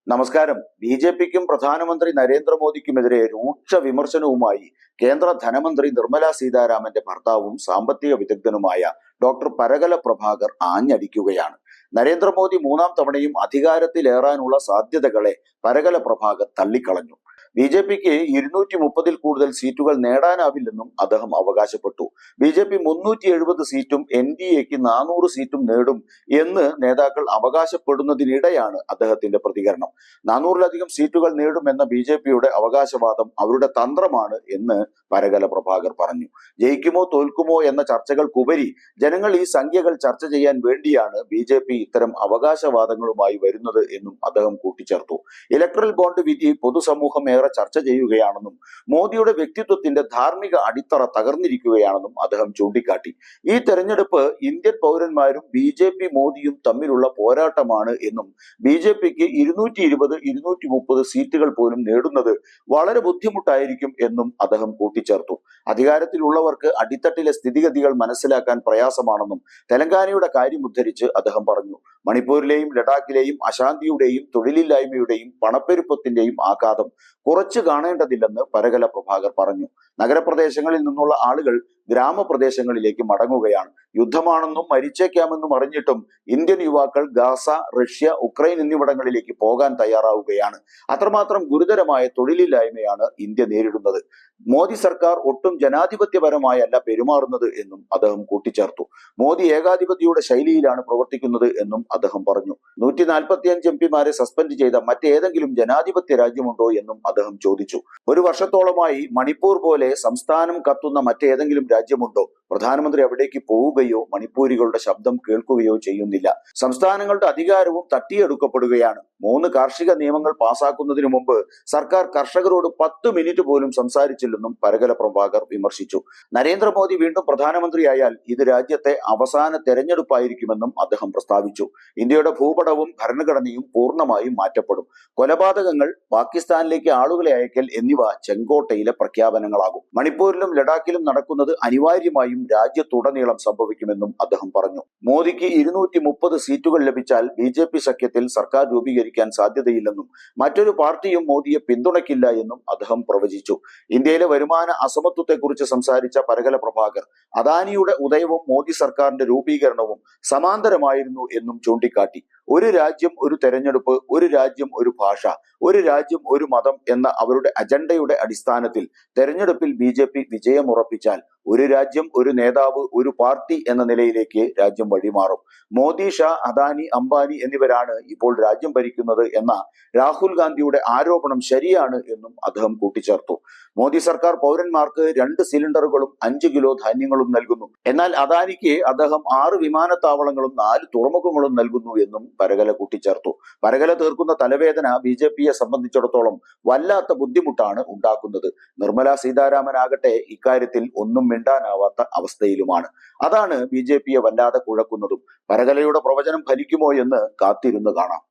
നമസ്കാരം. ബി.ജെ.പിക്കും പ്രധാനമന്ത്രി നരേന്ദ്രമോദിക്കുമെതിരെ രൂക്ഷ വിമർശനവുമായി കേന്ദ്ര ധനമന്ത്രി നിർമ്മല സീതാരാമന്റെ ഭർത്താവും സാമ്പത്തിക വിദഗ്ധനുമായ ഡോക്ടർ പരകല പ്രഭാകർ ആഞ്ഞടിക്കുകയാണ്. നരേന്ദ്രമോദി മൂന്നാം തവണയും അധികാരത്തിലേറാനുള്ള സാധ്യതകളെ പരകല പ്രഭാകർ തള്ളിക്കളഞ്ഞു. ബി.ജെ.പിക്ക് 230 കൂടുതൽ സീറ്റുകൾ നേടാനാവില്ലെന്നും അദ്ദേഹം അവകാശപ്പെട്ടു. ബി.ജെ.പി 370 സീറ്റും എൻ.ഡി.എക്ക് 400 സീറ്റും നേടും എന്ന് നേതാക്കൾ അവകാശപ്പെടുന്നതിനിടെയാണ് അദ്ദേഹത്തിന്റെ പ്രതികരണം. 400-ലധികം സീറ്റുകൾ നേടുമെന്ന ബി.ജെ.പിയുടെ അവകാശവാദം അവരുടെ തന്ത്രമാണ് എന്ന് പരകല പ്രഭാകർ പറഞ്ഞു. ജയിക്കുമോ തോൽക്കുമോ എന്ന ചർച്ചകൾക്കുപരി ജനങ്ങൾ ഈ സംഖ്യകൾ ചർച്ച ചെയ്യാൻ വേണ്ടിയാണ് ബി.ജെ.പി ഇത്തരം അവകാശവാദങ്ങളുമായി വരുന്നത് എന്നും അദ്ദേഹം കൂട്ടിച്ചേർത്തു. ഇലക്ട്രൽ ബോണ്ട് വിധി പൊതുസമൂഹം ഏറെ ചർച്ച ചെയ്യുകയാണെന്നും മോദിയുടെ വ്യക്തിത്വത്തിന്റെ ധാർമ്മിക അടിത്തറ തകർന്നിരിക്കുകയാണെന്നും അദ്ദേഹം ചൂണ്ടിക്കാട്ടി. ഈ തെരഞ്ഞെടുപ്പ് ഇന്ത്യൻ പൗരന്മാരും ബി.ജെ.പി മോദിയും തമ്മിലുള്ള പോരാട്ടമാണ് എന്നും ബി.ജെ.പിക്ക് 220-230 സീറ്റുകൾ പോലും നേടുന്നത് വളരെ ബുദ്ധിമുട്ടായിരിക്കും എന്നും അദ്ദേഹം കൂട്ടിച്ചേർത്തു. അധികാരത്തിലുള്ളവർക്ക് അടിത്തട്ടിലെ സ്ഥിതിഗതികൾ മനസ്സിലാക്കാൻ പ്രയാസമാണെന്നും തെലങ്കാനയുടെ കാര്യം ഉദ്ധരിച്ച് അദ്ദേഹം പറഞ്ഞു. മണിപ്പൂരിലെയും ലഡാക്കിലെയും അശാന്തിയുടെയും തൊഴിലില്ലായ്മയുടെയും പണപ്പെരുപ്പത്തിന്റെയും ആഘാതം കുറച്ചു കാണേണ്ടതില്ലെന്ന് പരകല പ്രഭാകർ പറഞ്ഞു. നഗരപ്രദേശങ്ങളിൽ നിന്നുള്ള ആളുകൾ ഗ്രാമപ്രദേശങ്ങളിലേക്ക് മടങ്ങുകയാണ്. യുദ്ധമാണെന്നും മരിച്ചേക്കാമെന്നും അറിഞ്ഞിട്ടും ഇന്ത്യൻ യുവാക്കൾ ഗാസ, റഷ്യ, ഉക്രൈൻ എന്നിവിടങ്ങളിലേക്ക് പോകാൻ തയ്യാറാവുകയാണ്. അത്രമാത്രം ഗുരുതരമായ തൊഴിലില്ലായ്മയാണ് ഇന്ത്യ നേരിടുന്നത്. മോദി സർക്കാർ ഒട്ടും ജനാധിപത്യപരമായല്ല പെരുമാറുന്നത് എന്നും അദ്ദേഹം കൂട്ടിച്ചേർത്തു. മോദി ഏകാധിപതിയുടെ ശൈലിയിലാണ് പ്രവർത്തിക്കുന്നത് എന്നും അദ്ദേഹം പറഞ്ഞു. 145 എംപിമാരെ സസ്പെൻഡ് ചെയ്ത മറ്റേതെങ്കിലും ജനാധിപത്യ രാജ്യമുണ്ടോ എന്നും അദ്ദേഹം ചോദിച്ചു. ഒരു വർഷത്തോളമായി മണിപ്പൂർ പോലെ സംസ്ഥാനം കത്തുന്ന മറ്റേതെങ്കിലും രാജ്യമുണ്ടോ? പ്രധാനമന്ത്രി അവിടേക്ക് പോവുകയോ മണിപ്പൂരികളുടെ ശബ്ദം കേൾക്കുകയോ ചെയ്യുന്നില്ല. സംസ്ഥാനങ്ങളുടെ അധികാരവും തട്ടിയെടുക്കപ്പെടുകയാണ്. 3 കാർഷിക നിയമങ്ങൾ പാസാക്കുന്നതിന് മുമ്പ് സർക്കാർ കർഷകരോട് 10 മിനിറ്റ് പോലും സംസാരിച്ചില്ലെന്നും പരകല പ്രഭാകർ വിമർശിച്ചു. നരേന്ദ്രമോദി വീണ്ടും പ്രധാനമന്ത്രിയായാൽ ഇത് രാജ്യത്തെ അവസാന തെരഞ്ഞെടുപ്പായിരിക്കുമെന്നും അദ്ദേഹം പ്രസ്താവിച്ചു. ഇന്ത്യയുടെ ഭൂപടവും ഭരണഘടനയും പൂർണ്ണമായും മാറ്റപ്പെടും. കൊലപാതകങ്ങൾ, പാകിസ്ഥാനിലേക്ക് ആളുകളെ അയക്കൽ എന്നിവ ചെങ്കോട്ടയിലെ പ്രഖ്യാപനങ്ങളാകും. മണിപ്പൂരിലും ലഡാക്കിലും നടക്കുന്നത് അനിവാര്യമായും രാജ്യത്തുടനീളം സംഭവിക്കുമെന്നും അദ്ദേഹം പറഞ്ഞു. മോദിക്ക് 230 സീറ്റുകൾ ലഭിച്ചാൽ ബി.ജെ.പി സഖ്യത്തിൽ സർക്കാർ രൂപീകരിക്കാൻ സാധ്യതയില്ലെന്നും മറ്റൊരു പാർട്ടിയും മോദിയെ പിന്തുണയ്ക്കില്ല എന്നും അദ്ദേഹം പ്രവചിച്ചു. ഇന്ത്യയിലെ വരുമാന അസമത്വത്തെക്കുറിച്ച് സംസാരിച്ച പരകല പ്രഭാകർ അദാനിയുടെ ഉദയവും മോദി സർക്കാരിന്റെ രൂപീകരണവും സമാന്തരമായിരുന്നു എന്നും ചൂണ്ടിക്കാട്ടി. ഒരു രാജ്യം ഒരു തെരഞ്ഞെടുപ്പ്, ഒരു രാജ്യം ഒരു ഭാഷ, ഒരു രാജ്യം ഒരു മതം എന്ന അവരുടെ അജണ്ടയുടെ അടിസ്ഥാനത്തിൽ തെരഞ്ഞെടുപ്പിൽ ബി.ജെ.പി വിജയമുറപ്പിച്ചാൽ ഒരു രാജ്യം, ഒരു നേതാവ്, ഒരു പാർട്ടി എന്ന നിലയിലേക്ക് രാജ്യം വഴിമാറും. മോദി, ഷാ, അദാനി, അംബാനി എന്നിവരാണ് ഇപ്പോൾ രാജ്യം ഭരിക്കുന്നത് എന്ന രാഹുൽ ഗാന്ധിയുടെ ആരോപണം ശരിയാണ് എന്നും അദ്ദേഹം കൂട്ടിച്ചേർത്തു. മോദി സർക്കാർ പൗരന്മാർക്ക് 2 സിലിണ്ടറുകളും 5 കിലോ ധാന്യങ്ങളും നൽകുന്നു. എന്നാൽ അദാനിക്ക് അദ്ദേഹം 6 വിമാനത്താവളങ്ങളും 4 തുറമുഖങ്ങളും നൽകുന്നു എന്നും പരകല കൂട്ടിച്ചേർത്തു. പരകല തീർക്കുന്ന തലവേദന ബി.ജെ.പിയെ സംബന്ധിച്ചിടത്തോളം വല്ലാത്ത ബുദ്ധിമുട്ടാണ് ഉണ്ടാക്കുന്നത്. നിർമ്മല സീതാരാമനാകട്ടെ ഇക്കാര്യത്തിൽ ഒന്നും മിണ്ടാനാവാത്ത അവസ്ഥയിലുമാണ്. അതാണ് ബി.ജെ.പിയെ വല്ലാതെ കുഴക്കുന്നതും. പരകലയുടെ പ്രവചനം ഫലിക്കുമോ എന്ന് കാത്തിരുന്ന് കാണാം.